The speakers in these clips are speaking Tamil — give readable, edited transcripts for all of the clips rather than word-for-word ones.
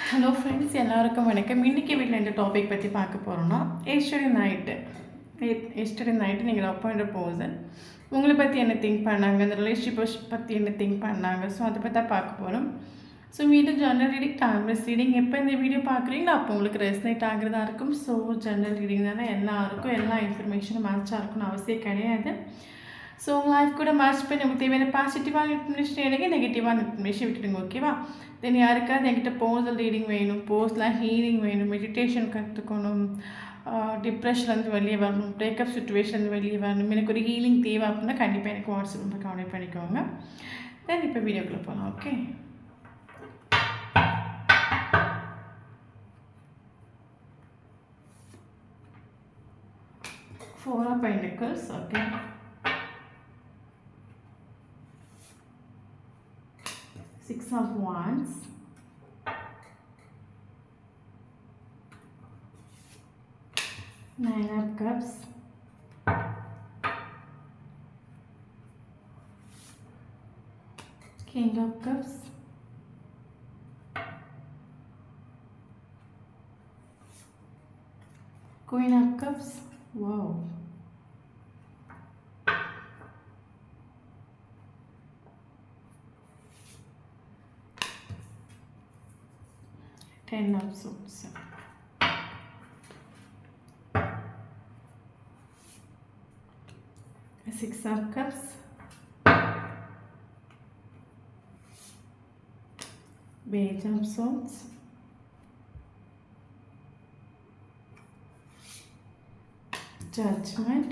ஹலோ ஃப்ரெண்ட்ஸ், எல்லாருக்கும் வணக்கம். இன்றைக்கி வீட்டில் இந்த டாபிக் பற்றி பார்க்க போகிறோன்னா எஸ்டர்டே நைட்டு நீங்கள் லவ் பண்ணுற பர்சன் உங்களை பற்றி என்ன திங்க் பண்ணாங்க, அந்த ரிலேஷன்ஷிப் பற்றி என்ன திங்க் பண்ணாங்க, ஸோ அதை பற்றி தான் பார்க்க போகிறோம். ஸோ வீடு ஜெனரல் ரீடிங், டைம்லெஸ் ரீடிங். எப்போ இந்த வீடியோ பார்க்குறீங்களோ அப்போ உங்களுக்கு ரெஸ்னேட் ஆகிறதா இருக்கும். ஸோ ஜெனரல் ரீடிங் தானே, எல்லாருக்கும் எல்லா இன்ஃபர்மேஷனும் மேட்சாக இருக்கும்னு அவசியம் கிடையாது. ஸோ உங்கள் லைஃப் கூட மேட்ச் பண்ணி உங்களுக்கு தேவையான பாசிட்டிவான இன்ஃபர்மேஷன் எடுங்க, நெகட்டிவான இன்ஃபர்மேஷன் விட்டுடுங்க. ஓகேவா? தென் யாருக்காவது என்கிட்ட பர்சனல் ரீடிங் வேணும், பர்சனலாக ஹீலிங் வேணும், மெடிடேஷன் கற்றுக்கணும், டிப்ரெஷன்லேருந்து வெளியே வரணும், பிரேக்கப் சுச்சுவேஷன்லேருந்து வெளியே வரணும், எனக்கு ஒரு ஹீலிங் தேவை அப்படின்னா கண்டிப்பாக எனக்கு வாட்ஸ்அப் நம்பர் கான்டெக்ட் பண்ணிக்கோங்க. தென் இப்போ வீடியோக்குள்ளே போகலாம். Okay, Four of Pentacles. Okay, Six of Wands, Nine of Cups, King of Cups, Queen of Cups. Wow. Ten of Swords. Six of Cups. Page of Swords. Judgment.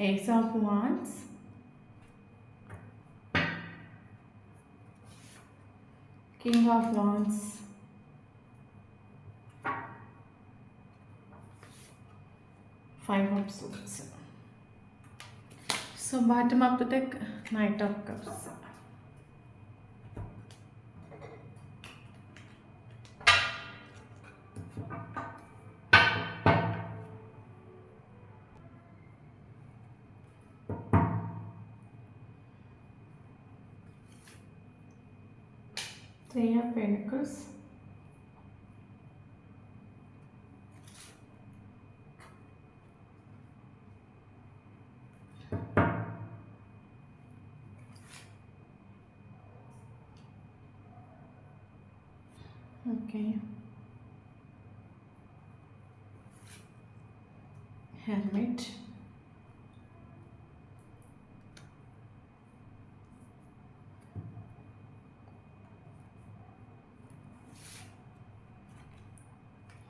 Ace of Wands. King of Wands. Five of Swords. So bottom up to the Knight of Cups. Three of Pentacles. Okay. Hermit.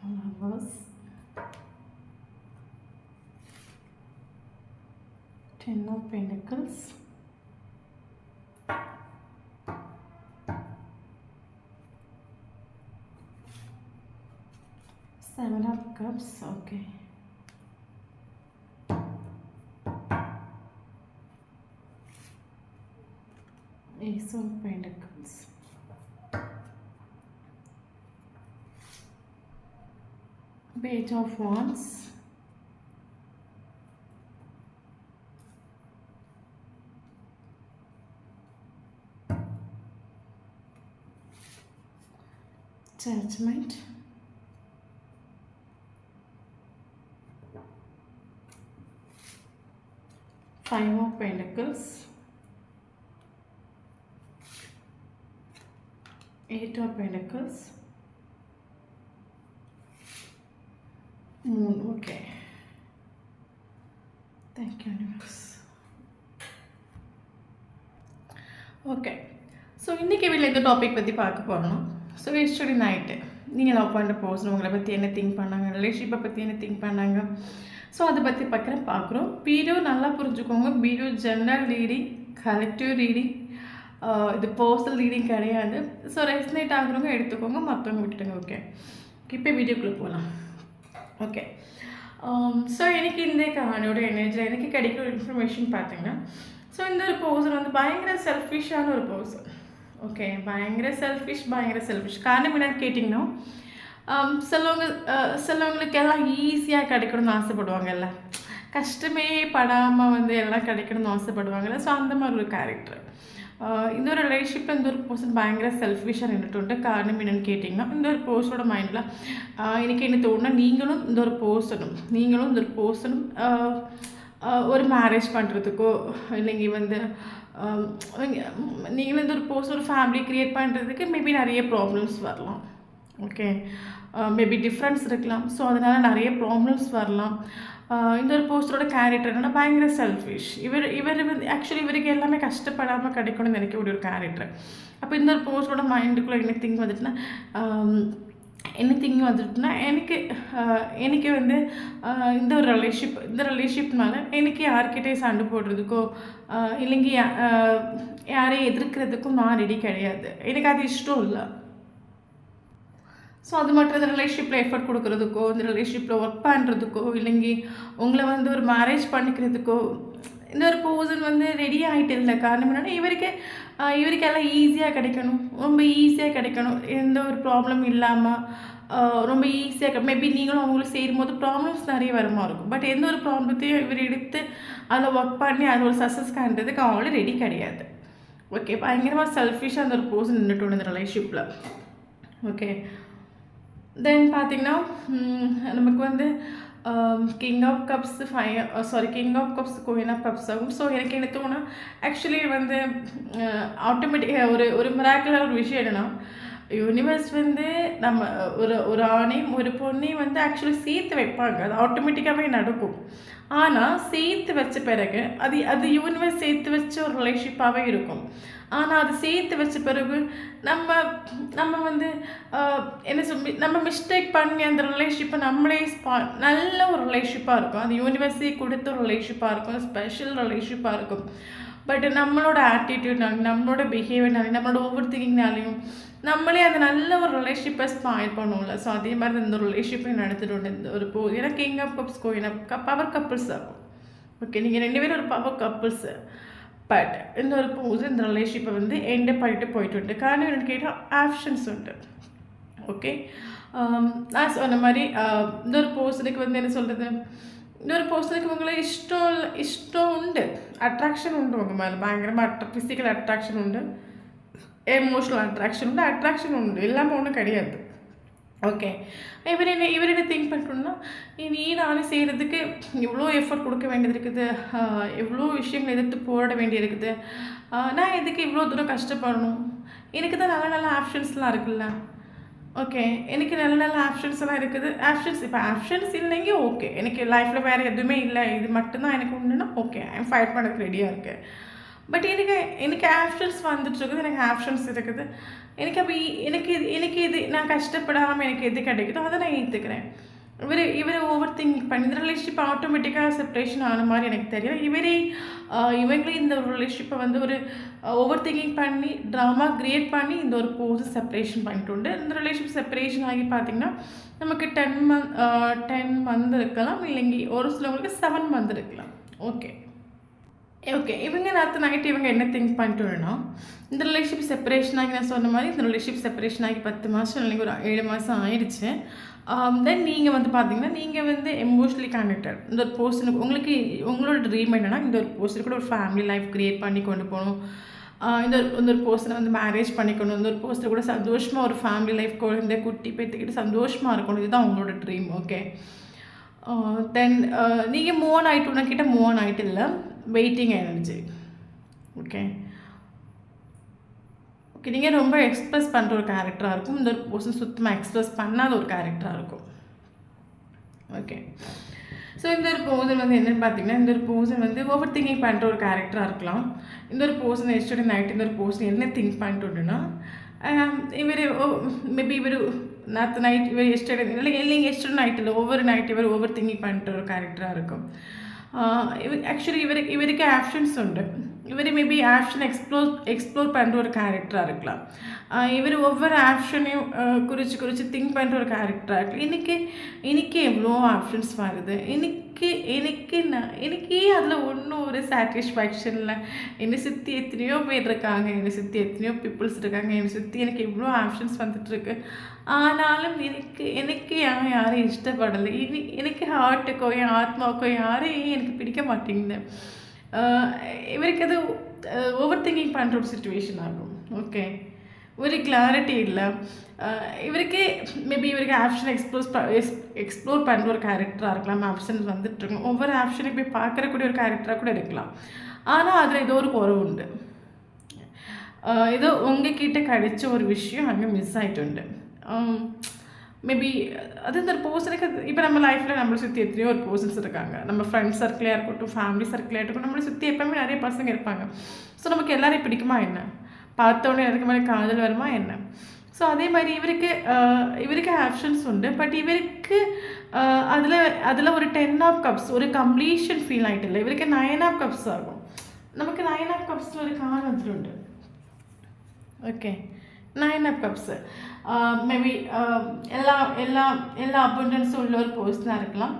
Lovers. Ten of Pentacles. Seven of Cups. Okay. Ace of Pentacles. Page of Wands. Judgment. Five of Pentacles. Eight of Pentacles. Moon. Okay. Thank you, universe. Okay. So இன்றைக்கி வீட்டில் இந்த டாபிக் பற்றி பார்க்க போகிறோம். ஸோ எஸ்டர்டே நைட்டு நீங்கள் லவ் பண்ணுற பர்சன் உங்களை பற்றி என்ன திங்க் பண்ணாங்க, ரிலேஷன்ஷிப்பை பற்றி என்ன திங்க் பண்ணாங்க, ஸோ அதை பற்றி பார்க்குறோம். வீடியோ நல்லா புரிஞ்சுக்கோங்க. Video general reading, collective reading, இது பர்சனல் ரீடிங் கிடையாது. ஸோ ரெஸ்னேட் ஆகுறவங்க எடுத்துக்கோங்க, மற்றவங்க விட்டுடுங்க. ஓகே, இப்போ வீடியோக்குள்ளே போகலாம். ஓகே, ஸோ எனக்கு இந்த கஹானியோட எனர்ஜியில் எனக்கு கிடைக்கிற இன்ஃபர்மேஷன் பார்த்தீங்கன்னா, ஸோ இந்த ஒரு பர்சன் வந்து பயங்கர செல்ஃபிஷான ஒரு பர்சன். ஓகே, பயங்கர செல்ஃபிஷ். காரணம் என்னன்னு கேட்டிங்கன்னா, சிலவங்களுக்கு எல்லாம் ஈஸியாக கிடைக்கணும்னு ஆசைப்படுவாங்கல்ல. கஷ்டமே படாமல் வந்து எல்லாம் கிடைக்கணும்னு ஆசைப்படுவாங்கள்ல. ஸோ அந்த மாதிரி ஒரு கேரக்டர். இந்த ஒரு ரிலேஷன்ஷிப்பில் இந்த ஒரு பர்சன் பயங்கர செல்ஃபிஷாக நின்றுட்டு. காரணம் என்னென்னு கேட்டிங்கன்னா, இந்த ஒரு பர்சனோட மைண்டில் எனக்கு என்ன தோணுன்னா, நீங்களும் இந்த ஒரு பர்சனும் ஒரு மேரேஜ் பண்ணுறதுக்கோ இல்லைங்க வந்து நீங்களும் இந்த ஒரு பர்சன் ஒரு ஃபேமிலி க்ரியேட் பண்ணுறதுக்கு மேபி நிறைய ப்ராப்ளம்ஸ் வரலாம். ஓகே, மேபி டிஃப்ரென்ஸ் இருக்கலாம். ஸோ அதனால் நிறைய ப்ராப்ளம்ஸ் வரலாம். இந்த ஒரு போஸ்டரோட கேரக்டர் என்னென்னா பயங்கர செல்ஃபிஷ். இவர் வந்து ஆக்சுவலி இவருக்கு எல்லாமே கஷ்டப்படாமல் கிடைக்கணும்னு நினைக்கக்கூடிய ஒரு கேரக்டர். அப்போ இந்த ஒரு போஸ்டரோட மைண்டுக்குள்ளே என்ன திங்க் வந்துட்டுனா எனக்கு வந்து இந்த ஒரு ரிலேஷன்ஷிப்னால எனக்கு யார்கிட்டையும் சண்டை போடுறதுக்கோ இல்லைங்க யாரையும் எதிர்க்கிறதுக்கும் நான் ரெடி கிடையாது. எனக்கு அது இஷ்டம் இல்லை. ஸோ அது மட்டும் இந்த ரிலேஷன்ஷிப்பில் எஃபர்ட் கொடுக்குறதுக்கோ இந்த ரிலேஷன்ஷிப்பில் ஒர்க் பண்ணுறதுக்கோ இல்லைங்க உங்களை வந்து ஒரு மேரேஜ் பண்ணிக்கிறதுக்கோ இந்த ஒரு பர்சன் வந்து ரெடி ஆகிட்டு இல்லை. காரணம் என்னென்னா இவருக்கு எல்லாம் ஈஸியாக கிடைக்கணும், ரொம்ப ஈஸியாக கிடைக்கணும், எந்த ஒரு ப்ராப்ளம் இல்லாமல் ரொம்ப ஈஸியாக. மேபி நீங்களும் அவங்களும் சேரும்போது ப்ராப்ளம்ஸ் நிறைய வரமா இருக்கும். பட் எந்த ஒரு ப்ராப்ளத்தையும் இவர் எடுத்து அதில் ஒர்க் பண்ணி அது ஒரு சக்ஸஸ் காண்றதுக்கு அவங்களும் ரெடி கிடையாது. ஓகே, பயங்கரமாக செல்ஃபிஷாக அந்த ஒரு பர்சன் நின்றுட்டு இந்த ரிலேஷன்ஷிப்பில். ஓகே, தென் பார்த்திங்கன்னா நமக்கு வந்து king of cups queen of cups ஆகும். ஸோ எனக்கு என்ன தோணுன்னா, ஆக்சுவலி வந்து ஆட்டோமேட்டிக்காக ஒரு மிராக்கிளாக ஒரு விஷயம் என்னென்னா, யூனிவர்ஸ் வந்து நம்ம ஒரு ஆணையும் ஒரு பொண்ணையும் வந்து ஆக்சுவலி சேர்த்து வைப்பாங்க. அது ஆட்டோமேட்டிக்காகவே நடக்கும். ஆனால் சேர்த்து வச்ச பிறகு அது யூனிவர்ஸ் சேர்த்து வச்ச ஒரு ரிலேஷன்ஷிப்பாகவே இருக்கும். ஆனால் அது சேர்த்து வச்ச பிறகு நம்ம வந்து என்ன நம்ம மிஸ்டேக் பண்ணி அந்த ரிலேஷன்ஷிப்பை நம்மளே நல்ல ஒரு ரிலேஷன்ஷிப்பாக இருக்கும். அது யூனிவர்ஸே கொடுத்த ஒரு ரிலேஷன்ஷிப்பாக இருக்கும், ஸ்பெஷல் ரிலேஷன்ஷிப்பாக இருக்கும். பட் நம்மளோட ஆட்டிடியூட்னாலையும் நம்மளோட பிஹேவியர்னாலையும் நம்மளோட ஓவர் திங்கிங்னாலையும் நம்மளே அந்த நல்ல ஒரு ரிலேஷன்ஷிப்பை ஸ்பாயில் பண்ணுவோம்ல. ஸோ அதே மாதிரி இந்த ஒரு ரிலேஷன்ஷிப்பை நடத்திட்டு இந்த ஒரு ஏன்னா king of cups queen of power couples ஆகும். ஓகே, நீங்கள் 2 பேரும் ஒரு பவர் கப்புள்ஸு. பட் இந்த ஒரு இந்த ரிலேஷன்ஷிப்பை வந்து எண்ட் பண்ணிட்டு போயிட்டு காரணம் என்னென்னு கேட்டால் ஆப்ஷன்ஸ் உண்டு. ஓகே, நான் சொன்ன மாதிரி இந்த ஒரு பர்சனுக்கு வந்து என்ன சொல்கிறது, இந்த ஒரு பர்சனுக்கு உங்களை இஷ்டம் உண்டு, அட்ராக்ஷன் உண்டு உங்கள் மேலே பயங்கரமாக ஃபிசிக்கல் அட்ராக்ஷன் உண்டு, எமோஷ்னல் அட்ராக்ஷன் உண்டு, எல்லாமே ஒன்றும் கிடையாது. ஓகே, இவர் என்ன திங்க் பண்ணுறோன்னா, நானும் செய்கிறதுக்கு இவ்வளோ எஃபர்ட் கொடுக்க வேண்டியது இருக்குது, எவ்வளோ விஷயங்கள் எதிர்த்து போராட வேண்டியது இருக்குது, நான் எதுக்கு இவ்வளோ தூரம் கஷ்டப்படணும், எனக்கு தான் நல்ல நல்ல ஆப்ஷன்ஸ்லாம் இருக்குல்ல. ஓகே, எனக்கு நல்ல நல்ல ஆப்ஷன்ஸ் எல்லாம் இருக்குது. இப்போ ஆப்ஷன்ஸ் இல்லைங்க, ஓகே, எனக்கு லைஃப்பில் வேறு எதுவுமே இல்லை, இது மட்டும்தான் எனக்கு உண்டுன்னா ஓகே, ஃபைட் பண்ணதுக்கு ரெடியாக இருக்கேன். பட் எனக்கு ஆப்ஷன்ஸ் வந்துட்டுருக்குது, எனக்கு ஆப்ஷன்ஸ் இருக்குது, எனக்கு அப்போ எனக்கு இது நான் கஷ்டப்படாமல் எனக்கு எது கிடைக்குதோ அதை நான் ஏற்றுக்கிறேன். இவர் ஓவர் திங்க் பண்ணி இந்த ரிலேஷன்ஷிப் ஆட்டோமேட்டிக்காக செப்ரேஷன் ஆன மாதிரி எனக்கு தெரியல. இவங்களே இந்த ஒரு ரிலேஷன்ஷிப்பை வந்து ஒரு ஓவர் திங்கிங் பண்ணி ட்ராமா க்ரியேட் பண்ணி இந்த ஒரு பர்சன் செப்ரேஷன் பண்ணிட்டு உண்டு. இந்த ரிலேஷன்ஷிப் செப்ரேஷன் ஆகி பார்த்திங்கன்னா நமக்கு 10 மந்த் இருக்கலாம், இல்லைங்க ஒரு சிலவங்களுக்கு 7 மந்த் இருக்கலாம். ஓகே, இவங்க நேற்று நைட்டு இவங்க என்ன திங்க் பண்ணிட்டோன்னா, இந்த ரிலேஷன்ஷிப் செப்பரேஷன் ஆகி நான் சொன்ன மாதிரி இந்த ரிலேஷன்ஷிப் செப்பரேஷன் ஆகி 10 மாதம் இல்லைங்க ஒரு 7 மாதம் ஆயிடுச்சு. தென் நீங்கள் வந்து பார்த்தீங்கன்னா நீங்கள் வந்து எமோஷ்னலி கனெக்டட் இந்த ஒரு பர்சனுக்கு உங்களோட ட்ரீம் என்னென்னா இந்த ஒரு பர்சனுக்கு கூட ஒரு ஃபேமிலி லைஃப் க்ரியேட் பண்ணி கொண்டு போகணும், இந்த ஒரு பர்சனை வந்து மேரேஜ் பண்ணிக்கணும், இந்த ஒரு பர்சனை கூட சந்தோஷமாக ஒரு ஃபேமிலி லைஃப் குழந்தை குட்டி பேத்துக்கிட்டு சந்தோஷமாக இருக்கணும், இதுதான் உங்களோட ட்ரீம். ஓகே, தென் நீங்கள் மூவ் ஆன் ஆகிட்டு கிட்ட மூவ் ஆன் ஆகிட்டு இல்லை, வெயிட்டிங் எனர்ஜி. ஓகே, நீங்கள் ரொம்ப எக்ஸ்ப்ரெஸ் பண்ணுற ஒரு கேரக்டராக இருக்கும், இந்த ஒரு பர்சன் சுத்தமாக எக்ஸ்ப்ரெஸ் பண்ணாத ஒரு கேரக்டராக இருக்கும். ஓகே, ஸோ இந்த ஒரு பர்சன் வந்து என்னென்னு பார்த்தீங்கன்னா, இந்த ஒரு பர்சன் வந்து ஓவர் திங்கிங் பண்ணுற ஒரு கேரக்டராக இருக்கலாம். இந்த ஒரு பர்சன் எஸ்டர்டே நைட் இந்த ஒரு பர்சன் என்ன திங்க் பண்ணிட்டுன்னா, மேபி இவர் நேற்று நைட் இவர் எஸ்டர்டே இல்லைங்க எஸ்டர்டே நைட் இல்லை ஒவ்வொரு நைட் இவர் ஓவர் திங்கிங் பண்ணுற ஒரு கேரக்டராக இருக்கும். ஆக்சுவலி இவருக்கு ஆப்ஷன்ஸ் உண்டு. இவர் மேபி ஆக்ஷன் எக்ஸ்ப்ளோர் பண்ணுற ஒரு கேரக்டராக இருக்கலாம். இவர் ஒவ்வொரு ஆப்ஷனையும் குறித்து திங்க் பண்ணுற ஒரு கேரக்டராக இருக்கலாம். இன்றைக்கி எவ்வளோ ஆப்ஷன்ஸ் வருது, எனக்கு அதில் ஒன்றும் ஒரு சாட்டிஸ்ஃபேக்ஷன் இல்லை. என்னை சுற்றி எத்தனையோ பேர் இருக்காங்க, என்னை சுற்றி எத்தனையோ பீப்புள்ஸ் இருக்காங்க, என்னை சுற்றி எனக்கு எவ்வளோ ஆப்ஷன்ஸ் வந்துட்டுருக்கு. ஆனாலும் எனக்கு யாரையும் இஷ்டப்படலை. எனக்கு ஹார்ட்டுக்கோ என் ஆத்மாவுக்கோ யாரையும் எனக்கு பிடிக்க மாட்டேங்குது. இவருக்கு அது ஓவர் திங்கிங் பண்ணுற ஒரு சுச்சுவேஷன் ஆகும். ஓகே, ஒரு கிளாரிட்டி இல்லை இவருக்கு. மேபி இவருக்கு ஆப்ஷன் எக்ஸ்ப்ளோர் பண்ணுற ஒரு கேரக்டராக இருக்கலாம். ஆப்ஷன்ஸ் வந்துட்டுருக்கோம், ஒவ்வொரு ஆப்ஷனையும் போய் பார்க்கக்கூடிய ஒரு கேரக்டராக கூட இருக்கலாம். ஆனால் அதில் ஏதோ ஒரு குறை உண்டு. ஏதோ உங்ககிட்ட கிடைச்ச ஒரு விஷயம் அங்கே மிஸ் ஆகிட்டு. மேபி அது இந்த பர்சனுக்கு இப்போ நம்ம லைஃப்பில் நம்மளை சுற்றி எத்தனையோ ஒரு பர்சன்ஸ் இருக்காங்க. நம்ம ஃப்ரெண்ட்ஸ் சர்க்கிளாக இருக்கட்டும், ஃபேமிலி சர்க்கிளாக இருக்கட்டும், நம்மளை சுற்றி எப்போவுமே நிறைய பசங்க இருப்பாங்க. ஸோ நமக்கு எல்லாரையும் பிடிக்குமா என்ன, பார்த்தோன்னே அதுக்கு மேலே காதல் வருமா என்ன? ஸோ அதே மாதிரி இவருக்கு ஆப்ஷன்ஸ் உண்டு. பட் இவருக்கு அதில் ஒரு 10 ஆஃப் கப்ஸ் ஒரு கம்ப்ளீஷன் ஃபீல் ஆகிட்டு இல்லை. இவருக்கு 9 ஆஃப் கப்ஸ் ஆகும். நமக்கு 9 ஆஃப் கப்ஸில் ஒரு காரணத்துண்டு. ஓகே, 9 ஆஃப் கப்ஸு மேபி எல்லா அபண்டன்ஸும் உள்ள ஒரு பர்சனாக இருக்கலாம்.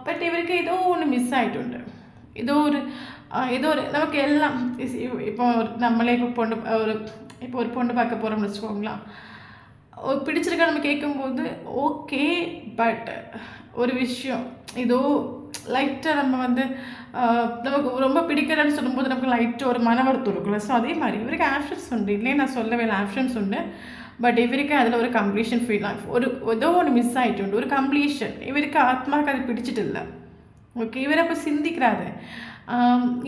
பட் இவருக்கு ஏதோ ஒன்று மிஸ் ஆகிட்டு. ஏதோ ஒரு நமக்கு எல்லாம் இப்போ நம்மளே இப்போ ஒரு பொண்ணு பார்க்க போகிறோம்னு வச்சுக்கோங்களேன். பிடிச்சிருக்கா நம்ம கேட்கும்போது ஓகே, பட் ஒரு விஷயம் ஏதோ லைட்டாக நம்ம நமக்கு ரொம்ப பிடிக்கலன்னு சொல்லும்போது நமக்கு லைட்டாக ஒரு மன வருத்தம் இருக்குல்ல. ஸோ அதே மாதிரி இவருக்கு ஆப்ஷன்ஸ் உண்டு, இல்லையே நான் சொல்லவே இல்லை, ஆப்ஷன்ஸ் உண்டு. பட் இவருக்கு அதில் ஒரு கம்ப்ளீஷன் ஃபீல் ஏதோ ஒன்று மிஸ் ஆகிட்டு ஒரு கம்ப்ளீஷன். இவருக்கு ஆத்மாவுக்கு அது பிடிச்சிட்டு இல்லை. ஓகே, இவர் அப்போ சிந்திக்கிறாரு,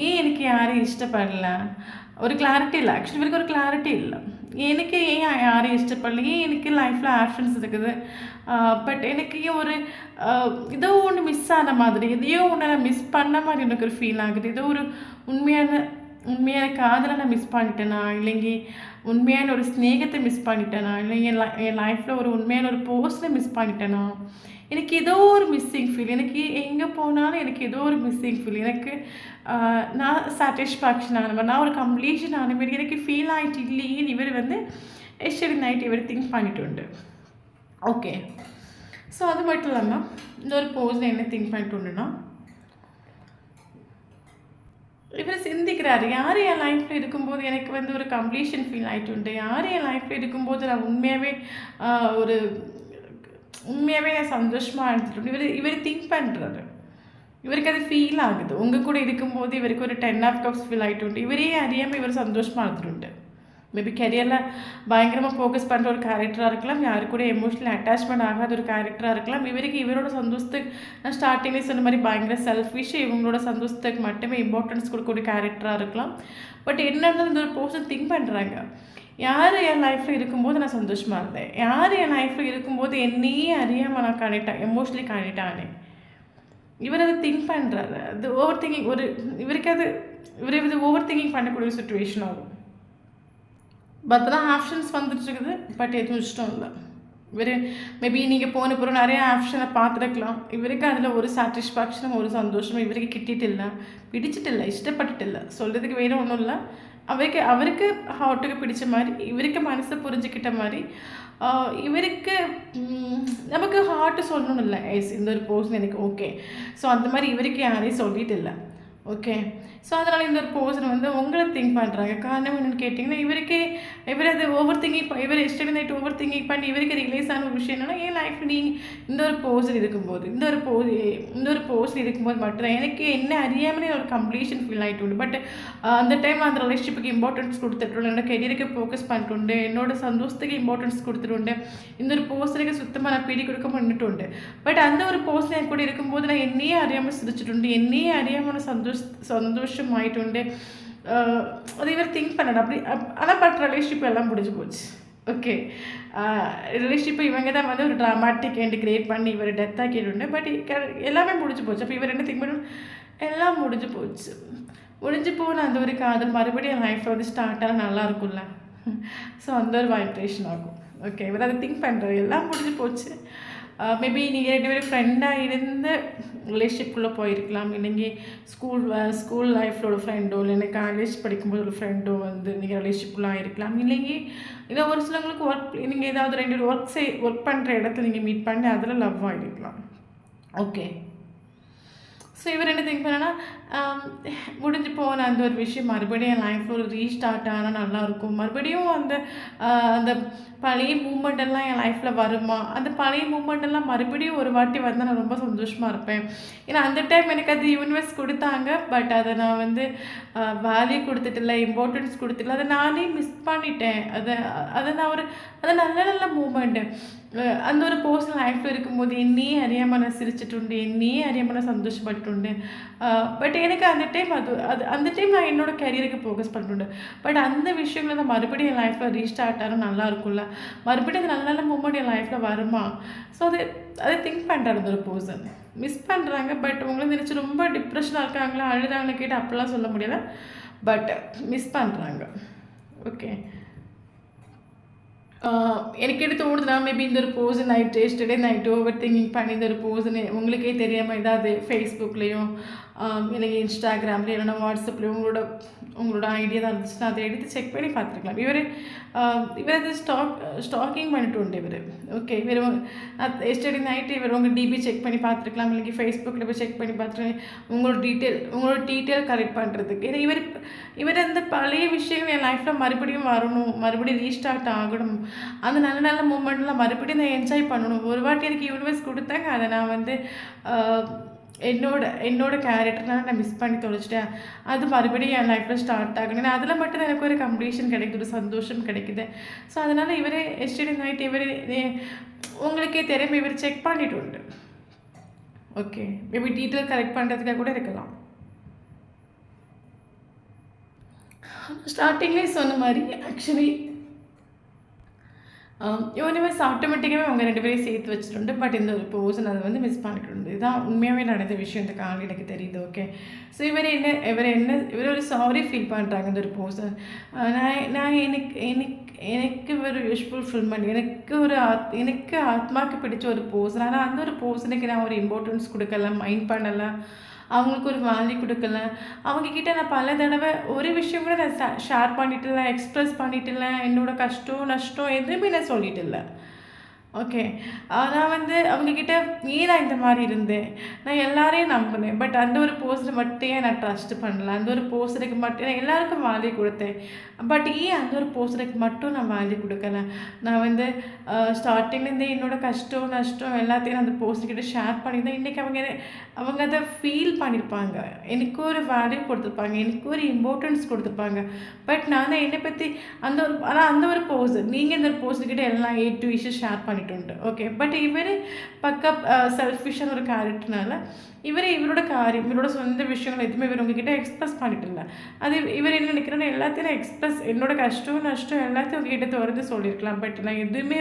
ஏன் எனக்கு யாரையும் இஷ்டப்படல, ஒரு கிளாரிட்டி இல்லை. ஆக்சுவலி இவருக்கு ஒரு கிளாரிட்டி இல்லை. எனக்கு ஏன் யாரையும் இஷ்டப்படல, ஏன் எனக்கு லைஃப்பில் ஆப்ஷன்ஸ் இருக்குது, பட் எனக்கு ஒரு ஏதோ ஒன்று மிஸ் ஆன மாதிரி, எதையோ ஒன்று நான் மிஸ் பண்ண மாதிரி எனக்கு ஒரு ஃபீல் ஆகுது. ஏதோ ஒரு உண்மையான காதலை நான் மிஸ் பண்ணிட்டேனா, இல்லைங்க உண்மையான ஒரு ஸ்நேகத்தை மிஸ் பண்ணிட்டேனா, இல்லைங்க என் லைஃப்பில் ஒரு உண்மையான ஒரு பர்சனை மிஸ் பண்ணிட்டேனா, எனக்கு ஏதோ ஒரு மிஸ்ஸிங் ஃபீல். எனக்கு எங்கே போனாலும் எனக்கு ஏதோ ஒரு மிஸ்ஸிங் ஃபீல். எனக்கு நான் சாட்டிஸ்ஃபேக்ஷன் ஆன மாதிரி, நான் ஒரு கம்ப்ளீஷன் ஆன மாதிரி எனக்கு ஃபீல் ஆகிட்டு இல்லையே. இவர் எஸ்டர்டே நைட் இவர் திங்க் பண்ணிட்டு உண்டு. ஓகே, ஸோ அது மட்டும் இல்லாமல் இந்த ஒரு பர்சன் என்ன திங்க் பண்ணிட்டு உண்டுன்னா, இவர் சிந்திக்கிறாரு, யார் என் லைஃப்பில் இருக்கும்போது எனக்கு ஒரு கம்ப்ளீஷன் ஃபீல் ஆகிட்டு உண்டு, யார் என் லைஃப்பில் இருக்கும்போது நான் உண்மையாகவே நான் சந்தோஷமாக இருந்துட்டு. இவர் திங்க் பண்ணுறாரு, இவருக்கு அது ஃபீல் ஆகுது. உங்கள் கூட இருக்கும்போது இவருக்கு ஒரு 10 ஆஃப் கப்ஸ் ஃபீல் ஆகிட்டு உண்டு. இவரே அறியாமல் இவர் சந்தோஷமாக இருந்துட்டு. மேபி கெரியரில் பயங்கரமாக ஃபோக்கஸ் பண்ணுற ஒரு கேரக்டராக இருக்கலாம், யாரு கூட எமோஷனல் அட்டாச்மெண்ட் ஆகாத ஒரு கேரக்டராக இருக்கலாம். இவரோட சந்தோஷத்துக்கு நான் ஸ்டார்டிங்லேயே சொன்ன மாதிரி பயங்கர செல்ஃபிஷ், இவங்களோட சந்தோஷத்துக்கு மட்டுமே இம்பார்ட்டன்ஸ் கொடுக்கக்கூடிய கேரக்டராக இருக்கலாம். பட் என்னன்னு இந்த ஒரு பர்சன் திங்க் பண்ணுறாங்க, யார் என் லைஃப்பில் இருக்கும்போது நான் சந்தோஷமாக இருந்தேன், யார் என் லைஃப்பில் இருக்கும்போது என்னையே அறியாமல் நான் எமோஷ்னலி கனெக்டானே. இவர் அதை திங்க் பண்ணுறாரு. அது ஓவர் திங்கிங் இவர் ஓவர் திங்கிங் பண்ணக்கூடிய சுச்சுவேஷன் ஆகும். பட் தான் ஆப்ஷன்ஸ் வந்துட்டு இருக்குது, பட் எதுவும் இஷ்டம் இல்லை. இவர் மேபி நீங்கள் போன பிறகு நிறைய ஆப்ஷனை பார்த்துருக்கலாம். இவருக்கு அதில் ஒரு சாட்டிஸ்ஃபேக்ஷனும் ஒரு சந்தோஷமும் இவருக்கு கிட்டிட்டு இல்லை, பிடிச்சிட்டு இல்லை, இஷ்டப்பட்டுட்டு இல்லை. சொல்கிறதுக்கு வேறு ஒன்றும் இல்லை. அவருக்கு ஹார்ட்டுக்கு பிடிச்ச மாதிரி, இவருக்கு மனசை புரிஞ்சுக்கிட்ட மாதிரி, இவருக்கு நமக்கு ஹார்ட்டு சொல்லணும் இல்லை, இந்த ஒரு பர்சன் எனக்கு ஓகே. ஸோ அந்த மாதிரி இவருக்கு யாரையும் சொல்லிட்டு இல்லை. ஓகே, ஸோ அதனால் இந்த ஒரு பர்சன் உங்களை திங்க் பண்ணுறாங்க. காரணம் என்னென்னு கேட்டிங்கன்னா, இவர் அது ஓவர் திங்கிங் இவர் எஸ்டர்டே நைட் ஓவர் திங்கிங் பண்ணி இவருக்கு ரிலீஸ் ஆன ஒரு விஷயம் என்னென்னா, என் லைஃப்பில் நீங்கள் இந்த ஒரு பர்சன் இருக்கும்போது மட்டும்தான் எனக்கு என்ன அறியாமலே ஒரு கம்ப்ளீஷன் ஃபீல் ஆகிட்டு உண்டு. பட் அந்த டைம் அந்த ரிலேஷன்ஷிப்புக்கு இம்பார்ட்டன்ஸ் கொடுத்துட்டு, என்னோட கெரியருக்கு ஃபோக்கஸ் பண்ணிட்டு, என்னோட சந்தோஷத்துக்கு இம்பார்ட்டன்ஸ் கொடுத்துட்டு, இந்த ஒரு பர்சனுக்கு சுத்தமாக நான் பீடி கொடுக்க பண்ணிட்டு உண்டு. பட் அந்த ஒரு பர்சன் என் கூட இருக்கும்போது நான் என்னையே அறியாமல் சிரிச்சுட்டு, என்னையே அறியாமல் சந்தோஷம் ஆகிட்டு. அது இவர் திங்க் பண்ணணும் அப்படி. ஆனால் பட் ரிலேஷன்ஷிப் எல்லாம் முடிஞ்சு போச்சு. ஓகே, ரிலேஷன்ஷிப்பை இவங்க தான் ஒரு ட்ராமாட்டிக் எண்ட் கிரியேட் பண்ணி இவர் டெத் ஆக்கிட்டு. பட் எல்லாமே முடிஞ்சு போச்சு. அப்போ இவர் என்ன திங்க் பண்ணணும், எல்லாம் முடிஞ்சு போச்சு. முடிஞ்சு போன அந்த ஒரு காதல் மறுபடியும் என் லைஃப்பில் ஸ்டார்ட் ஆனால் நல்லா இருக்கும்ல. ஸோ அந்த ஒரு வைப்ரேஷன் ஆகும். ஓகே, இவர் அதை திங்க் பண்ணுறாரு, எல்லாம் முடிஞ்சு போச்சு. மேபி நீங்கள் 2 பேரும் ஃப்ரெண்டாக இருந்து ரிலேஷன்ஷிப்குள்ளே போயிருக்கலாம், இல்லைங்க ஸ்கூல் லைஃப்பில் ஒரு ஃப்ரெண்டோ, இல்லைன்னா காலேஜ் படிக்கும்போது ஒரு ஃப்ரெண்டோ வந்து நீங்கள் ரிலேஷன்ஷிப்குள்ளே ஆகிருக்கலாம், இல்லைங்க இல்லை ஒரு சிலவங்களுக்கு நீங்கள் ஏதாவது 2 ஒர்க் பண்ணுற இடத்துல நீங்கள் மீட் பண்ணி அதில் லவ் ஆகிருக்கலாம். ஓகே. ஸோ இவர் என்ன திங்க் பண்ணனா, முடிஞ்சு போன அந்த ஒரு விஷயம் மறுபடியும் என் லைஃப்பில் ஒரு ரீஸ்டார்ட் ஆனால் நல்லாயிருக்கும், மறுபடியும் அந்த அந்த பழைய மூமெண்டெல்லாம் என் லைஃப்பில் வருமா, அந்த பழைய மூமெண்டெல்லாம் மறுபடியும் ஒரு வாட்டி வந்தால் நான் ரொம்ப சந்தோஷமாக இருப்பேன். ஏன்னா அந்த டைம் எனக்கு அது யூனிவர்ஸ் கொடுத்தாங்க, பட் அதை நான் வந்து வேல்யூ கொடுத்துட்டில்ல, இம்பார்ட்டன்ஸ் கொடுத்துட்டில்ல, அதை நானே மிஸ் பண்ணிட்டேன். அதை நான் அது நல்ல நல்ல மூமெண்ட்டு அந்த ஒரு பர்சன் லைஃப்பில் இருக்கும்போது என்னையே அறியாமல் நான் சிரிச்சிட்டுண்டு, என்னையே அறியாமல் நான் சந்தோஷப்பட்டுண்டு. பட் எனக்கு அந்த டைம் அந்த டைம் நான் என்னோடய கெரியருக்கு ஃபோக்கஸ் பண்ணிட்டுண்டு. பட் அந்த விஷயங்களை நான் மறுபடியும் என் லைஃப்பில் ரீஸ்டார்ட் ஆனால் நல்லா இருக்கும்ல, மறுபடியும் அந்த நல்ல நல்ல மூமெண்ட் என் லைஃப்பில் வருமா. ஸோ அதை திங்க் பண்ணுறாரு அந்த ஒரு பர்சன், மிஸ் பண்ணுறாங்க. பட் உங்களை நினச்சி ரொம்ப டிப்ரெஷனாக இருக்காங்களா, அழுதாங்களா கேட்டு அப்படிலாம் சொல்ல முடியலை, பட் மிஸ் பண்ணுறாங்க. ஓகே. எனக்கு எடுத்து தோணுதுன்னா மேபி இந்த ஒரு person yesterday night over thinking பண்ணி இந்த ஒரு பர்சன் உங்களுக்கே தெரியாமல் ஏதாவது ஃபேஸ்புக்லேயும் இல்லைங்க இன்ஸ்டாகிராம்லேயும் இல்லைன்னா வாட்ஸ்அப்லேயும் உங்களோட ஐடியா தான் இருந்துச்சுன்னா அதை எடுத்து செக் பண்ணி பார்த்துருக்கலாம். இவர் அது ஸ்டாக்கிங் பண்ணிட்டு உண்டு இவர். ஓகே. இவர் எஸ்டர்டே நைட்டு இவர் உங்கள் டிபி செக் பண்ணி பார்த்துருக்கலாம், இல்லைங்க ஃபேஸ்புக்கில் போய் செக் பண்ணி பார்த்துருக்கலாம் உங்களோட டீட்டெயில் கலெக்ட் பண்ணுறதுக்கு. ஏன்னா இவர் அந்த பழைய விஷயங்கள் என் லைஃப்பில் மறுபடியும் வரணும், மறுபடியும் ரீஸ்டார்ட் ஆகணும், அந்த நல்ல நல்ல மூமெண்ட்லாம் மறுபடியும் நான் என்ஜாய் பண்ணணும். ஒரு வாட்டி எனக்கு யூனிவர்ஸ் கொடுத்தாங்க, அதை நான் வந்து என்னோட கேரக்டர்னால நான் மிஸ் பண்ணி தொலைச்சிட்டேன், அது மறுபடியும் என் லைஃப்பில் ஸ்டார்ட் ஆகணும். அதில் மட்டும் எனக்கு ஒரு கம்ப்ளீஷன் கிடைக்குது, ஒரு சந்தோஷம் கிடைக்குது. ஸோ அதனால் இவரே எஸ்டர்டே நைட் உங்களுக்கே தெரியும் இவர் செக் பண்ணிட்டு உண்டு. ஓகே. மேபி டீட்டெயில் கரெக்ட் பண்ணுறதுக்காக கூட இருக்கலாம். ஸ்டார்டிங்லேயே சொன்ன மாதிரி ஆக்சுவலி யூனிவர்ஸ் ஆட்டோமேட்டிக்காகவே அவங்க 2 பேரையும் சேர்த்து வச்சுട്ടുണ്ട്. பட் இந்த ஒரு பர்சன் அதை வந்து மிஸ் பண்ணிட்டு இதுதான் உண்மையாகவே நடந்த விஷயம் இந்த காலையில் எனக்கு தெரியுது. ஓகே. ஸோ இவர் ஒரு சாரி ஃபீல் பண்ணுறாங்க இந்த ஒரு பர்சன். நான் எனக்கு ஒரு யூஸ்ஃபுல் ஃபுல்மெண்ட், எனக்கு ஆத்மாவுக்கு பிடிச்ச ஒரு பர்சன், ஆனால் அந்த ஒரு பர்சனுக்கு நான் ஒரு இம்பார்ட்டன்ஸ் கொடுக்கல, மைண்ட் பண்ணலை, அவங்களுக்கு ஒரு வேல்யூ கொடுக்கல. அவங்கக்கிட்ட நான் பல தடவை ஒரு விஷயம் கூட நான் ஷேர் பண்ணிட்டு எக்ஸ்ப்ரெஸ் பண்ணிட்டு என்னோட கஷ்டம் நஷ்டம் எதுவுமே நான் சொல்லிட்டு இல்லை. ஓகே. நான் வந்து அவங்கக்கிட்ட நான் இந்த மாதிரி இருந்தேன், நான் எல்லாரையும் நம்பினேன், பட் அந்த ஒரு பர்சனை மட்டும் நான் ட்ரஸ்ட் பண்ணல, அந்த ஒரு பர்சனுக்கு மட்டும் நான் எல்லாருக்கும் வேல்யூ கொடுத்தேன், பட் அந்த ஒரு பர்சனுக்கு மட்டும் நான் வேல்யூ கொடுக்கல. நான் வந்து ஸ்டார்டிங்லேருந்து என்னோட கஷ்டம் நஷ்டம் எல்லாத்தையும் அந்த பர்சன்கிட்ட ஷேர் பண்ணியிருந்தேன். இன்றைக்கி அவங்க அதை ஃபீல் பண்ணியிருப்பாங்க, எனக்கு ஒரு வேல்யூ கொடுத்துருப்பாங்க, எனக்கு ஒரு இம்பார்ட்டன்ஸ் கொடுத்துருப்பாங்க. பட் நான் தான் என்னை பற்றி அந்த ஒரு பர்சன், நீங்கள் இந்த ஒரு பர்சன்கிட்ட எல்லாம் A to Z ஷேர் பண்ணி ஓகே. பட் இவர் பக்கப் செல்ஃபிஷான ஒரு கேரக்டர்னால இவரோட சொந்த விஷயங்கள் எதுவுமே இவர் உங்ககிட்ட எக்ஸ்பிரஸ் பண்ணிட்டு இல்லை. அது இவர் என்ன நினைக்கிறேன்னா எல்லாத்தையும் என்னோட கஷ்டம் நஷ்டம் எல்லாத்தையும் உங்ககிட்ட திறந்து சொல்லியிருக்கலாம், பட் நான் எதுவுமே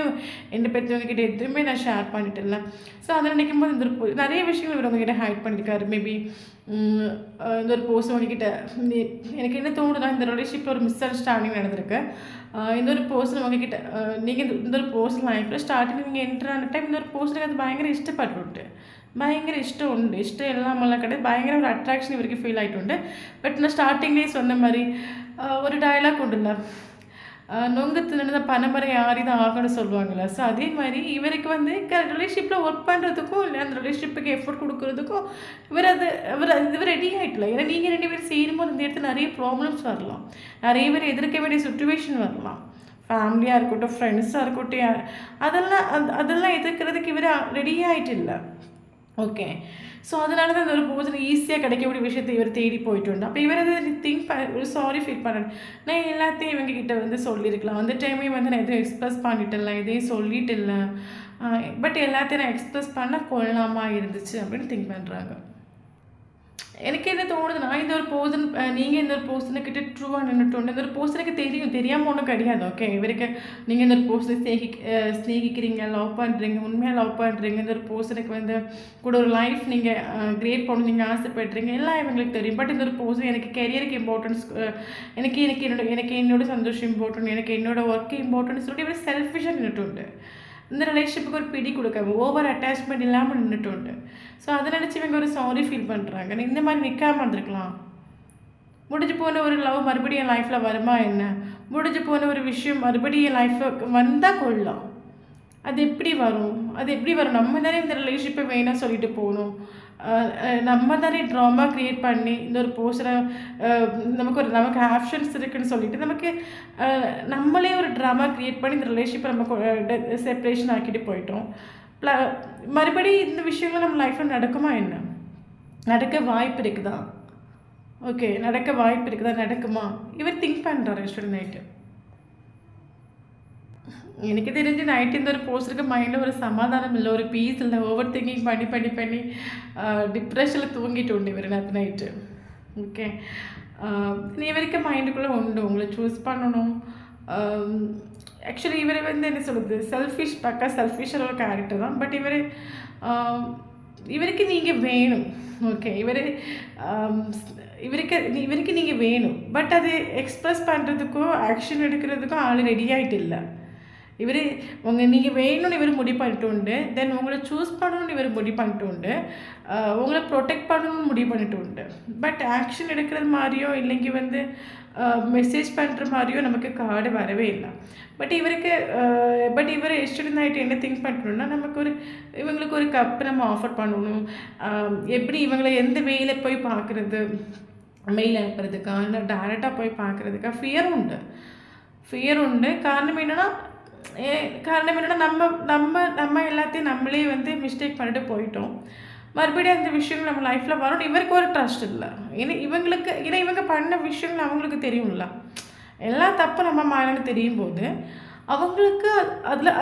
என்னை பற்றி உங்ககிட்ட எதுவுமே நான் ஷேர் பண்ணிட்டு இல்லை. ஸோ அதை நினைக்கும் போது நிறைய விஷயங்கள் இவர் உங்ககிட்ட ஹைட் பண்ணியிருக்காரு. மேபி இந்த ஒரு பர்சன் உங்ககிட்ட எனக்கு என்ன தோணுதுன்னா இந்த ரிலேஷன்ஷிப்பில் ஒரு மிஸ் அண்டர்ஸ்டாண்டிங் நடந்திருக்கு. இந்த ஒரு பர்சன் உங்ககிட்ட நீங்கள் இந்த ஒரு பர்சன் லைஃப்பில் ஸ்டார்டிங் நீங்கள் என்ட்ரான டைம் இந்த ஒரு பர்சனுக்கு அது பயங்கர இஷ்டப்பட்டுட்டு பயங்கர இஷ்டம் உண்டு, இஷ்டம் இல்லாமலாம் கிடையாது, பயங்கர ஒரு அட்ராக்ஷன் இவருக்கு ஃபீல் ஆகிட்டு. பட் நான் ஸ்டார்டிங்லேயே சொன்ன மாதிரி ஒரு டயலாக் உண்டுல்ல, நொங்கு தின்னு பனைமரை யாரி தான் ஆகணும்னு சொல்லுவாங்கள்ல. ஸோ அதே மாதிரி இவருக்கு வந்து ரிலேஷன்ஷிப்பில் ஒர்க் பண்ணுறதுக்கும் இல்லை அந்த ரிலேஷன்ஷிப்புக்கு எஃபோர்ட் கொடுக்குறதுக்கும் இவர் ரெடி ஆகிட்டல. ஏன்னா நீங்கள் 2 பேரும் சேரும்போது இந்த இடத்துல நிறைய ப்ராப்ளம்ஸ் வரலாம், நிறைய பேர் எதிர்க்க வேண்டிய சுச்சுவேஷன் வரலாம், ஃபேமிலியாக இருக்கட்டும் ஃப்ரெண்ட்ஸாக இருக்கட்டும், அதெல்லாம் எதிர்க்கிறதுக்கு இவர் ரெடி ஆகிட்டு இல்லை. ஓகே. ஸோ அதனால தான் அந்த ஒரு பர்சன் ஈஸியாக கிடைக்கக்கூடிய விஷயத்தை இவர் தேடி போயிட்டு. அப்போ இவர் அதை ஒரு சாரி ஃபீல் பண்ணணும், நான் எல்லாத்தையும் இவங்ககிட்ட வந்து சொல்லியிருக்கலாம், அந்த டைமே வந்து நான் எதுவும் எக்ஸ்ப்ரெஸ் பண்ணிட்டு எதையும் சொல்லிட்டு இல்லை, பட் எல்லாத்தையும் நான் எக்ஸ்ப்ரெஸ் பண்ண கொள்ளலாமா இருந்துச்சு அப்படின்னு திங்க் பண்ணுறாங்க. எனக்கு என்ன தோணுதுன்னா இந்த ஒரு பர்சன் நீங்கள் இந்த ஒரு பர்சனுக்கிட்ட ட்ரூவாக நின்றுட்டு இந்த ஒரு பர்சனுக்கு தெரியாமல் ஒன்றும் கிடையாது. ஓகே. இவருக்கு நீங்கள் இந்த ஒரு பர்சனை ஸ்நேகிக்கிறீங்க, லவ் பண்ணுறீங்க, உண்மையாக லவ் பண்ணுறீங்க, இந்த ஒரு பர்சனுக்கு வந்து கூட ஒரு லைஃப் நீங்கள் கிரியேட் பண்ணணும் நீங்கள் ஆசைப்படுறீங்க, எல்லாம் இவங்களுக்கு தெரியும். பட் இந்த ஒரு பர்சன் எனக்கு கெரியருக்கு இம்பார்ட்டன்ஸ், எனக்கு என்னோட சந்தோஷம் இம்பார்ட்டன்ட், எனக்கு என்னோட ஒர்க்கு இம்பார்ட்டன்ஸ் சொல்லிட்டு இவர் செல்ஃபிஷாக நின்றுட்டு இந்த ரிலேஷன்ஷிப்புக்கு ஒரு பிடி கொடுக்காம ஓவர் அட்டாச்மெண்ட் இல்லாமல் நின்றுட்டு. ஸோ அதை நினச்சி இவங்க ஒரு சாரி ஃபீல் பண்ணுறாங்க. நீ இந்த மாதிரி நிற்காமல் இருந்திருக்கலாம். முடிஞ்சு போன ஒரு லவ் மறுபடியும் என் லைஃப்பில் வருமா என்ன? முடிஞ்சு போன ஒரு விஷயம் மறுபடியும் என் லைஃப்பில் வந்தால் கொள்ளலாம். அது எப்படி வரும்? நம்ம தானே இந்த ரிலேஷன்ஷிப்பை வேணாம் சொல்லிட்டு போகணும். நம்ம தானே ட்ராமா க்ரியேட் பண்ணி இந்த ஒரு போஸ்டரை நமக்கு ஆப்ஷன்ஸ் இருக்குதுன்னு சொல்லிட்டு நம்மளே ஒரு ட்ராமா க்ரியேட் பண்ணி இந்த ரிலேஷன்ஷிப்பை நம்ம செப்ரேஷன் ஆக்கிட்டு போயிட்டோம். மறுபடியும் இந்த விஷயங்கள் நம்ம லைஃப்பில் நடக்குமா என்ன? நடக்க வாய்ப்பு இருக்குதா? ஓகே, நடக்க வாய்ப்பு இருக்குதா? நடக்குமா? இவர் திங்க் பண்ணுறாரு எஸ்டர்டே நைட்டு. எனக்கு தெரிஞ்சு நைட்டு இந்த ஒரு போஸ்டருக்கு மைண்டில் ஒரு சமாதானம் இல்லை, ஒரு பீஸ் இல்லை. ஓவர் திங்கிங் பண்ணி டிப்ரெஷனில் தூங்கிட்டு உண்டு இவர் நேற்று நைட்டு. ஓகே, இவருக்கு மைண்டுக்குள்ளே உண்டு உங்களை சூஸ் பண்ணணும். ஆக்சுவலி இவர் என்ன சொல்கிறது, பக்கா செல்ஃபிஷான ஒரு கேரக்டர் தான். பட் இவருக்கு நீங்கள் வேணும். ஓகே, இவருக்கு நீங்கள் வேணும். பட் அது எக்ஸ்ப்ரெஸ் பண்ணுறதுக்கோ ஆக்ஷன் எடுக்கிறதுக்கும் ஆள் ரெடி ஆகிட்டு இல்லை. நீங்கள் வேணும்னு இவர் முடிவு பண்ணிட்டு உண்டு. தென் உங்களை சூஸ் பண்ணணும்னு இவர் முடிவு பண்ணிட்டு உண்டு. உங்களை ப்ரொடெக்ட் பண்ணணும்னு முடிவு பண்ணிட்டு உண்டு. பட் ஆக்ஷன் எடுக்கிறது மாதிரியோ இல்லைங்க மெசேஜ் பண்ணுற மாதிரியோ நமக்கு கார்டு வரவே இல்லை. பட் இவர் எஸ்டர்டே நைட்டு என்ன திங்க் பண்ணணும்னா, இவங்களுக்கு ஒரு கப் நம்ம ஆஃபர் பண்ணணும். எப்படி இவங்களை எந்த வேயில் போய் பார்க்குறது, மெயில் அனுப்புறதுக்கா இல்லை டைரெக்டாக போய் பார்க்குறதுக்கா ஃபியர் உண்டு. காரணம் என்னென்னா நம்ம எல்லாத்தையும் நம்மளே மிஸ்டேக் பண்ணிட்டு போயிட்டோம். மறுபடியும் அந்த விஷயங்கள் நம்ம லைஃப்பில் வரணும். இவருக்கு ஒரு ட்ரஸ்ட் இல்லை. ஏன்னா இவங்க பண்ண விஷயங்கள் அவங்களுக்கு தெரியும்ல. எல்லா தப்பு நம்ம மேலே தெரியும் போது அவங்களுக்கு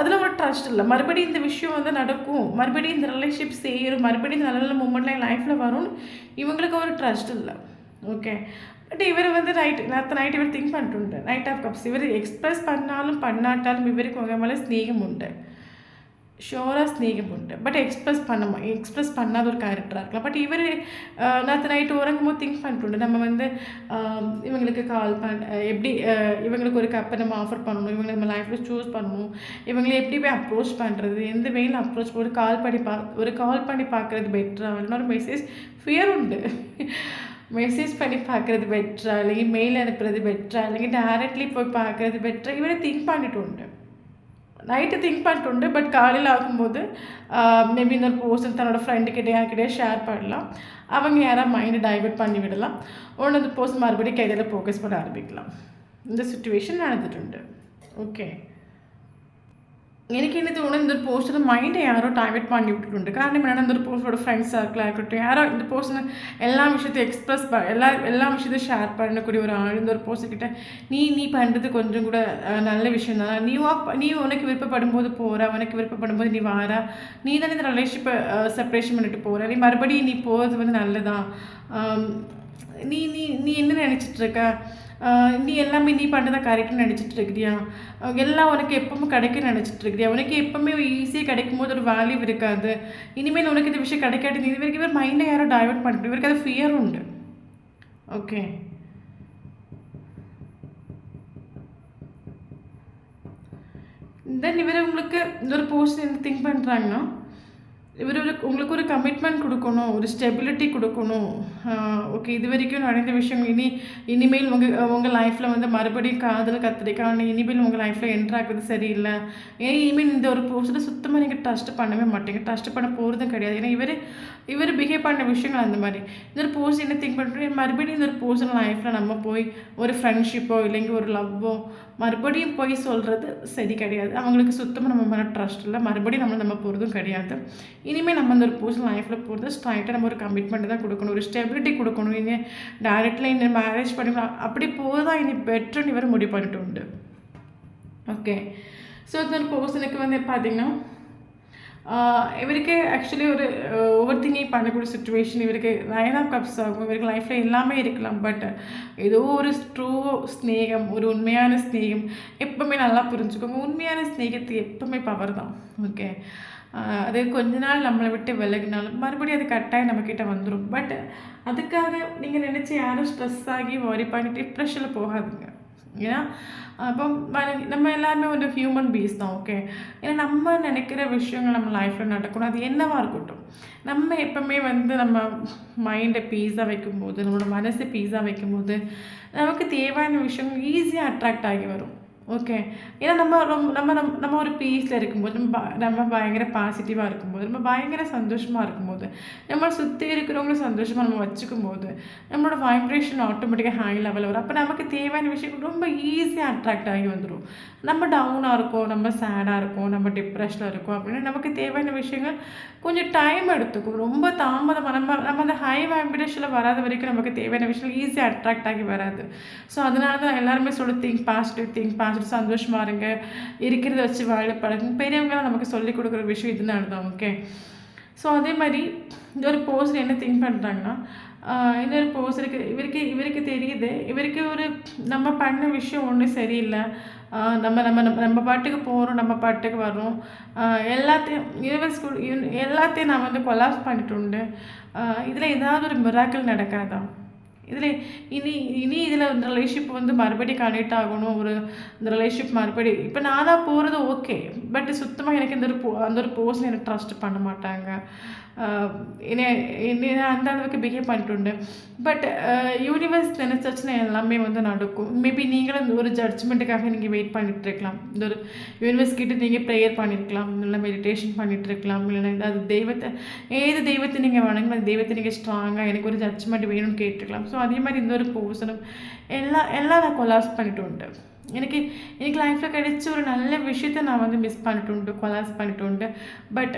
அதில் ஒரு ட்ரஸ்ட் இல்லை. மறுபடியும் இந்த விஷயம் நடக்கும், மறுபடியும் இந்த ரிலேஷன்ஷிப் சேரும், மறுபடியும் இந்த நல்ல மூமெண்ட்லாம் என் லைஃப்பில் வரும்னு இவங்களுக்கு ஒரு ட்ரஸ்ட் இல்லை. ஓகே, பட் இவர் நைட் இவர் திங்க் பண்ணிட்டு நைட் ஆஃப் கப்ஸ். இவர் எக்ஸ்ப்ரெஸ் பண்ணாலும் பண்ணாட்டாலும் இவருக்கு உங்கள் மேலே ஸ்நேகம் உண்டு, ஷோராக ஸ்நேகம் உண்டு. பட் எக்ஸ்ப்ரெஸ் பண்ணாத ஒரு கேரக்டராக இருக்கலாம். பட் இவர் நைட்டு உறங்கும்போது திங்க் பண்ணிட்டு நம்ம இவங்களுக்கு கால் எப்படி இவங்களுக்கு ஒரு கப்பை நம்ம ஆஃபர் பண்ணணும், இவங்களை நம்ம லைஃப்பில் சூஸ் பண்ணணும், இவங்களை எப்படி போய் அப்ரோச் பண்ணுறது, எந்த வேயில் அப்ரோச் ஒரு கால் பண்ணி பார்க்குறது பெட்டரா, இல்லைன்னா ஒரு மெசேஜ் ஃபியர் உண்டு. மெசேஜ் பண்ணி பார்க்குறது பெட்டரா, இல்லைங்க மெயில் அனுப்புறது பெட்டரா, இல்லைங்க டேரெக்ட்லி போய் பார்க்குறது பெட்டரா, இவரை திங்க் பண்ணிட்டு உண்டு. நைட்டு திங்க் பண்ணிட்டு உண்டு. பட் காலையில் ஆகும்போது மேபி இந்த போஸ்ட் தன்னோட ஃப்ரெண்டுக்கிட்டே யார்கிட்டே ஷேர் பண்ணலாம். அவங்க யாராவது மைண்டை டைவெர்ட் பண்ணி விடலாம். உடனே அந்த போஸ்ட் மறுபடியும் கையில் ஃபோக்கஸ் பண்ண ஆரம்பிக்கலாம். இந்த சுச்சுவேஷன் நடந்துட்டு உண்டு. ஓகே, எனக்கு என்ன தோணும், இந்த ஒரு போஸ்டர் மைண்டை யாரோ டைவெர்ட் பண்ணி விட்டுட்டு. காரணம் என்னென்னா, இந்த ஒரு போஸ்டோட ஃப்ரெண்ட்ஸ் சர்க்கிளாக இருக்கட்டும், யாரோ இந்த போஸ்ட் எல்லா விஷயத்தையும் எல்லா விஷயத்தையும் ஷேர் பண்ணக்கூடிய ஒரு ஆள் இந்த ஒரு போஸ்ட்கிட்ட நீ பண்ணுறது கொஞ்சம் கூட நல்ல விஷயம் தான், நீ உனக்கு விருப்பப்படும் போது போகிற, உனக்கு விருப்பப்படும் போது நீ வாரா, நீ தானே இந்த ரிலேஷன்ஷிப்பை செப்பரேஷன் பண்ணிட்டு போகிற, நீ மறுபடியும் நீ போகிறது நல்லதான், நீ நீ நீ என்ன நினச்சிட்ருக்க, நீ எல்லாமே நீ பண்ணுறதா கரெக்டுன்னு நினச்சிட்ருக்கிறியா, எல்லாம் உனக்கு எப்பவுமே கிடைக்குன்னு நினச்சிட்ருக்கிறியா, உனக்கு எப்பவுமே ஈஸியாக கிடைக்கும் போது ஒரு வேல்யூ இருக்காது, இனிமேல் உனக்கு இந்த விஷயம் கிடைக்காது, இது வரைக்கும் இவர் மைண்டை யாரோ டைவெர்ட் பண்ணிட்டு இவருக்கு அது ஃபியர் உண்டு. ஓகே, தென் இவர் உங்களுக்கு இந்த ஒரு போஸ்ட் என்ன திங்க் பண்ணுறாங்கன்னா, உங்களுக்கு ஒரு கமிட்மெண்ட் கொடுக்கணும், ஒரு ஸ்டெபிலிட்டி கொடுக்கணும். ஓகே, இது வரைக்கும் நடந்த விஷயங்கள் இனிமேல் உங்கள் லைஃப்பில் மறுபடியும் காதல் கத்திரிக்கான இனிமேல் உங்கள் லைஃப்பில் என்ட்ராக்குறது சரியில்லை. இனிமேல் இந்த ஒரு போஸ்ட்டில் சுத்தமாக நீங்கள் ட்ரஸ்ட் பண்ணவே மாட்டீங்க, ட்ரஸ்ட் பண்ண போகிறதும் கிடையாது. ஏன்னா இவர் பிஹேவ் பண்ண விஷயங்கள் அந்த மாதிரி. இந்த ஒரு போஸ்ட் என்ன திங்க் பண்ணுறோம், மறுபடியும் இந்த ஒரு போஸ்ட் லைஃப்பில் நம்ம போய் ஒரு ஃப்ரெண்ட்ஷிப்போ இல்லைங்க ஒரு லவ்வோ மறுபடியும் போய் சொல்கிறது சரி கிடையாது. அவங்களுக்கு சுத்தமாக நம்ம மேலே ட்ரஸ்ட் இல்லை, மறுபடியும் நம்ம போகிறதும் கிடையாது. இனிமேல் நம்ம அந்த ஒரு பர்சன் லைஃப்பில் போகிறது ஸ்ட்ரைட்டாக நம்ம ஒரு கமிட்மெண்ட் தான் கொடுக்கணும், ஒரு ஸ்டெபிலிட்டி கொடுக்கணும். இனி டைரெக்டில் இன்னும் மேரேஜ் பண்ணிக்கலாம் அப்படி போதான் இனி பெட்டர்னு இவர் முடிவு பண்ணிட்டு உண்டு. ஓகே, ஸோ இந்த ஒரு பர்சனுக்கு பார்த்திங்கன்னா இவருக்கு ஆக்சுவலி ஒரு ஓவர் திங்கிங் பண்ணக்கூடிய சுச்சுவேஷன் இவருக்கு 9 ஆஃப் கப்ஸ் ஆகும். இவருக்கு லைஃப்பில் எல்லாமே இருக்கலாம், பட் ஏதோ ஒரு ட்ரூ ஸ்நேகம், ஒரு உண்மையான ஸ்நேகம் எப்போவுமே நல்லா புரிஞ்சுக்கோங்க. உண்மையான ஸ்நேகத்துக்கு எப்போவுமே பவர் தான். ஓகே, அது கொஞ்ச நாள் நம்மளை விட்டு விலகினாலும் மறுபடியும் அது கட்டாயம் நம்மக்கிட்ட வந்துடும். பட் அதுக்காக நீங்கள் நினச்சி யாரும் ஸ்ட்ரெஸ் ஆகி வரி பண்ணி டிப்ரெஷனில் போகாதுங்க. ஏன்னா அப்போ நம்ம எல்லாருமே ஒரு ஹியூமன் பீஸ் தான். ஓகே, ஏன்னா நம்ம நினைக்கிற விஷயங்கள் நம்ம லைஃப்பில் நடக்கணும். அது என்னவாக இருக்கட்டும், நம்ம எப்பவுமே வந்து நம்ம மைண்டை பீஸாக வைக்கும்போது, நம்மளோட மனசை பீஸாக வைக்கும்போது நமக்கு தேவையான விஷயங்கள் ஈஸியாக அட்ராக்ட் ஆகி வரும். ஓகே, ஏன்னா நம்ம ஒரு பீஸில் இருக்கும்போது, நம்ம பயங்கர பாசிட்டிவாக இருக்கும்போது, நம்ம பயங்கர சந்தோஷமாக இருக்கும்போது, நம்மளை சுற்றி இருக்கிறவங்களும் சந்தோஷமாக நம்ம வச்சுக்கும்போது, நம்மளோட வைப்ரேஷன் ஆட்டோமேட்டிக்காக ஹை லெவலில் வரும். அப்போ நமக்கு தேவையான விஷயங்கள் ரொம்ப ஈஸியாக அட்ராக்ட் ஆகி வந்துடும். நம்ம டவுனாக இருக்கோம், நம்ம சேடாக இருக்கோம், நம்ம டிப்ரெஷனில் இருக்கோம் அப்படின்னா நமக்கு தேவையான விஷயங்கள் கொஞ்சம் டைம் எடுத்துக்கும். ரொம்ப தாமதமாக நம்ம அந்த ஹை வைப்ரேஷனில் வராத வரைக்கும் நமக்கு தேவையான விஷயங்கள் ஈஸியாக அட்ராக்ட் ஆகி வராது. ஸோ அதனால தான் எல்லாருமே திங்க் பாசிட்டிவ் சந்தோஷமாக இருங்க, இருக்கிறத வச்சு வாழ பழகுங்க. பெரியவங்களாம் நமக்கு சொல்லிக் கொடுக்குற விஷயம் இதனால தான். ஓகே, ஸோ அதே மாதிரி இந்த ஒரு போஸ்ட் என்ன திங்க் பண்ணுறாங்கன்னா, இந்த ஒரு போஸ்டருக்கு இவருக்கு தெரியுது, இவருக்கு ஒரு நம்ம பண்ண விஷயம் ஒன்றும் சரியில்லை, நம்ம நம்ம நம்ம நம்ம பாட்டுக்கு போகிறோம், நம்ம பாட்டுக்கு வர்றோம், எல்லாத்தையும் நான் வந்து கொலாப்ஸ் பண்ணிட்டு உண்டு, இதில் ஏதாவது ஒரு மிராக்கிள் நடக்காதா, இதில் இனி இனி இதில் இந்த ரிலேஷன்ஷிப் வந்து மறுபடியும் கனெக்ட் ஆகணும், இந்த ரிலேஷன்ஷிப் மறுபடியும் இப்போ நானாக போகிறது ஓகே, பட் சுத்தமாக எனக்கு அந்த ஒரு பர்சன் எனக்கு ட்ரஸ்ட் பண்ண மாட்டாங்க, என்ன அந்த அளவுக்கு பிஹேவ் பண்ணிட்டு உண்டு. பட் யூனிவர்ஸ் நினச்சாச்சுன்னா எல்லாமே வந்து நடக்கும். மேபி நீங்களும் இந்த ஒரு ஜட்ஜ்மெண்ட்டுக்காக நீங்கள் வெயிட் பண்ணிகிட்டு இருக்கலாம். இந்த ஒரு யூனிவர்ஸ் கிட்ட நீங்கள் ப்ரேயர் பண்ணியிருக்கலாம், இல்லை மெடிடேஷன் பண்ணிகிட்டு இருக்கலாம், இல்லைன்னா ஏதாவது தெய்வத்தை நீங்கள் வணங்கணும், அந்த தெய்வத்தை நீங்கள் ஸ்ட்ராங்காக எனக்கு ஒரு ஜட்ஜ்மெண்ட் வேணும்னு கேட்டுருக்கலாம். ஸோ அதே மாதிரி இந்த ஒரு பர்சனும் எல்லாம் நான் கொலாப்ஸ் பண்ணிட்டு உண்டு. எனக்கு லைஃப்பில் கிடைச்ச ஒரு நல்ல விஷயத்தை நான் வந்து மிஸ் பண்ணிட்டு உண்டு, கொலாப்ஸ் பண்ணிட்டு உண்டு. பட்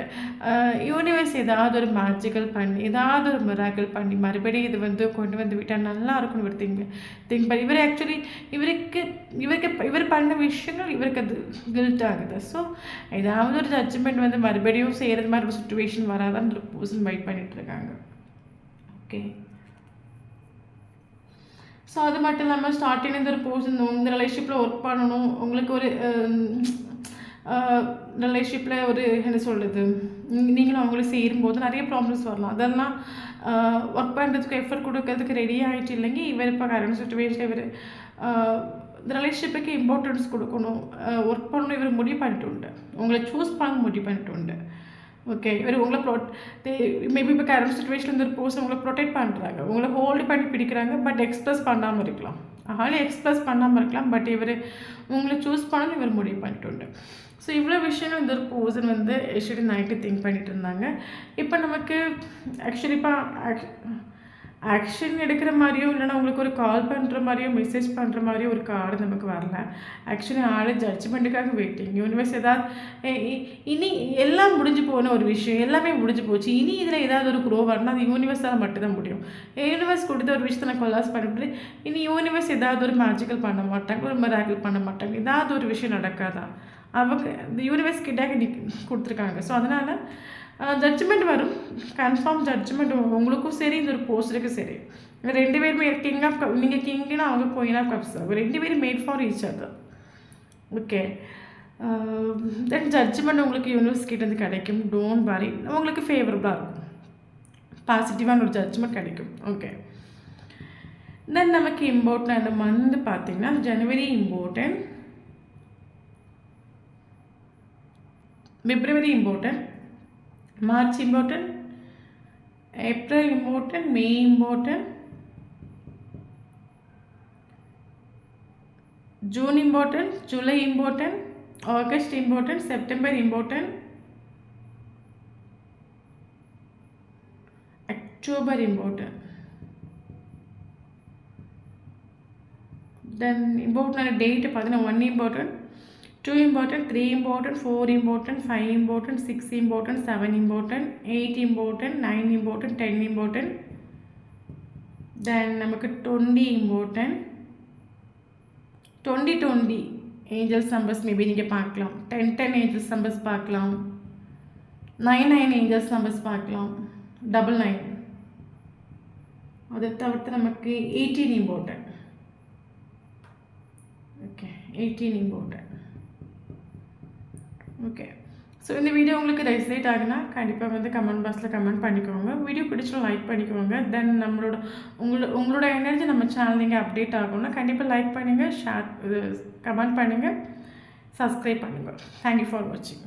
யூனிவர்ஸ் ஏதாவது ஒரு மேஜிக்கல் பண்ணி, ஏதாவது ஒரு மிராக்கிள் பண்ணி மறுபடியும் இது வந்து கொண்டு வந்து விட்டால் நல்லா இருக்கும்னு ஒரு திங்க் பண்ணி இவர் ஆக்சுவலி இவர் பண்ண விஷயங்கள் இவருக்கு அது கில்ட் ஆகுது. ஸோ ஏதாவது ஒரு ஜட்ஜ்மெண்ட் வந்து மறுபடியும் செய்கிறது மாதிரி ஒரு சுச்சுவேஷன் வராதான் ஒரு பர்சன் வெயிட் பண்ணிகிட்ருக்காங்க. ஓகே, ஸோ அது மட்டும் இல்லாமல் ஸ்டார்டிங்லேருந்து ஒரு பர்சன் இந்த ரிலேஷன்ஷிப்பில் ஒர்க் பண்ணணும், உங்களுக்கு ஒரு ரிலேஷன்ஷிப்பில் ஒரு என்ன சொல்கிறது, நீங்களும் அவங்களும் சேரும்போது நிறைய ப்ராப்ளம்ஸ் வரலாம். அதெல்லாம் ஒர்க் பண்ணுறதுக்கு எஃபர்ட் கொடுக்கறதுக்கு ரெடி ஆகிட்டு இல்லைங்க. இவர் இப்போ கரண்ட் சுச்சுவேஷன் இவர் இந்த ரிலேஷன்ஷிப்புக்கு இம்பார்ட்டன்ஸ் கொடுக்கணும், ஒர்க் பண்ணணும் இவர் முடிவு பண்ணிட்டு உண்டு, உங்களை சூஸ் பண்ண முடிவு பண்ணிட்டு உண்டு. ஓகே, இவர் உங்களை மேபி இப்போ கரண்ட் சுச்சுவேஷனில் இந்த ஒரு பர்சன் உங்களை ப்ரொடெக்ட் பண்ணுறாங்க, உங்களை ஹோல்டு பண்ணி பிடிக்கிறாங்க, பட் எக்ஸ்ப்ரெஸ் பண்ணாமல் இருக்கலாம், எக்ஸ்ப்ரெஸ் பண்ணாமல் இருக்கலாம், பட் இவர் உங்களை சூஸ் பண்ணணும் இவர் முடிவு பண்ணிட்டு உண்டு. ஸோ இவ்வளோ விஷயங்கள் இந்த ஒரு பர்சன் வந்து ஆக்சுவலி நைட்டு திங்க் பண்ணிட்டு இருந்தாங்க. இப்போ நமக்கு ஆக்சுவலி இப்போ ஆக்ஷன் எடுக்கிற மாதிரியோ இல்லைனா உங்களுக்கு ஒரு கால் பண்ணுற மாதிரியோ மெசேஜ் பண்ணுற மாதிரியோ ஒரு கார்டு நமக்கு வரல. ஆக்சுவலி ஆள் ஜட்ஜ்மெண்ட்டுக்காக வெயிட்டிங். யூனிவர்ஸ் ஏதாவது இனி எல்லாம் முடிஞ்சு போன ஒரு விஷயம், எல்லாமே முடிஞ்சு போச்சு, இனி இதில் ஏதாவது ஒரு க்ரோ வரணும், அது யூனிவர்ஸால் மட்டும்தான் முடியும். யூனிவர்ஸ் கொடுத்த ஒரு விஷயத்தை நான் கொலாஸ் பண்ணிவிட்டு இனி யூனிவர்ஸ் ஏதாவது ஒரு மேஜிக்கல் பண்ண மாட்டாங்க, ஒரு மிராக்கிள் பண்ண மாட்டாங்க, ஏதாவது ஒரு விஷயம் நடக்காதா, அவங்க இந்த யூனிவர்ஸ் கிட்டாக கொடுத்துருக்காங்க. ஸோ அதனால் ஜட்ஜ்மெண்ட் வரும், கன்ஃபார்ம் ஜட்ஜ்மெண்ட் உங்களுக்கும் சரி இந்த ஒரு போஸ்டருக்கும் சரி. ரெண்டு பேருமே கிங் ஆஃப் நீங்கள் கிங்னா அவங்க குயின் ஆஃப் கப்ஸ், ரெண்டு பேரும் made for each other. Okay, then judgement உங்களுக்கு யூனிவர்ஸ் கிட்டேருந்து கிடைக்கும். டோன்ட் வரி, உங்களுக்கு ஃபேவரபுளாக இருக்கும், பாசிட்டிவான ஒரு ஜட்ஜ்மெண்ட் கிடைக்கும். ஓகே, தென் நமக்கு இம்பார்ட்டன்ட் மந்த் பார்த்திங்கன்னா ஜனவரி இம்பார்ட்டன்ட், பிப்ரவரி important, March important, April important, May important, June important, July important, August important, September important, October important. Then important date 1 important, 2 important, 3 important, 4 important, 5 important, 6 important, 7 important, 8 important, 9 important, 10 important. Then நமக்கு 20 important, 20 angels numbers மேபி நீங்கள் பார்க்கலாம், 10 angels numbers பார்க்கலாம், 9 angels numbers பார்க்கலாம், 99. அதை தவிர்த்து நமக்கு 18 important. Okay, 18 important. Okay, so இந்த வீடியோ உங்களுக்கு ரெசனேட் ஆகுனா கண்டிப்பாக வந்து கமெண்ட் பாக்ஸில் கமெண்ட் பண்ணிக்கோங்க. வீடியோ பிடிச்சா லைக் பண்ணிக்கோங்க. தென் உங்களோட எனர்ஜி நம்ம சேனல் நீங்கள் அப்டேட் ஆகணும்னா கண்டிப்பாக லைக் பண்ணுங்கள், ஷேர் கமெண்ட் பண்ணுங்கள், சப்ஸ்கிரைப் பண்ணுங்கள். தேங்க்யூ ஃபார் வாட்சிங்.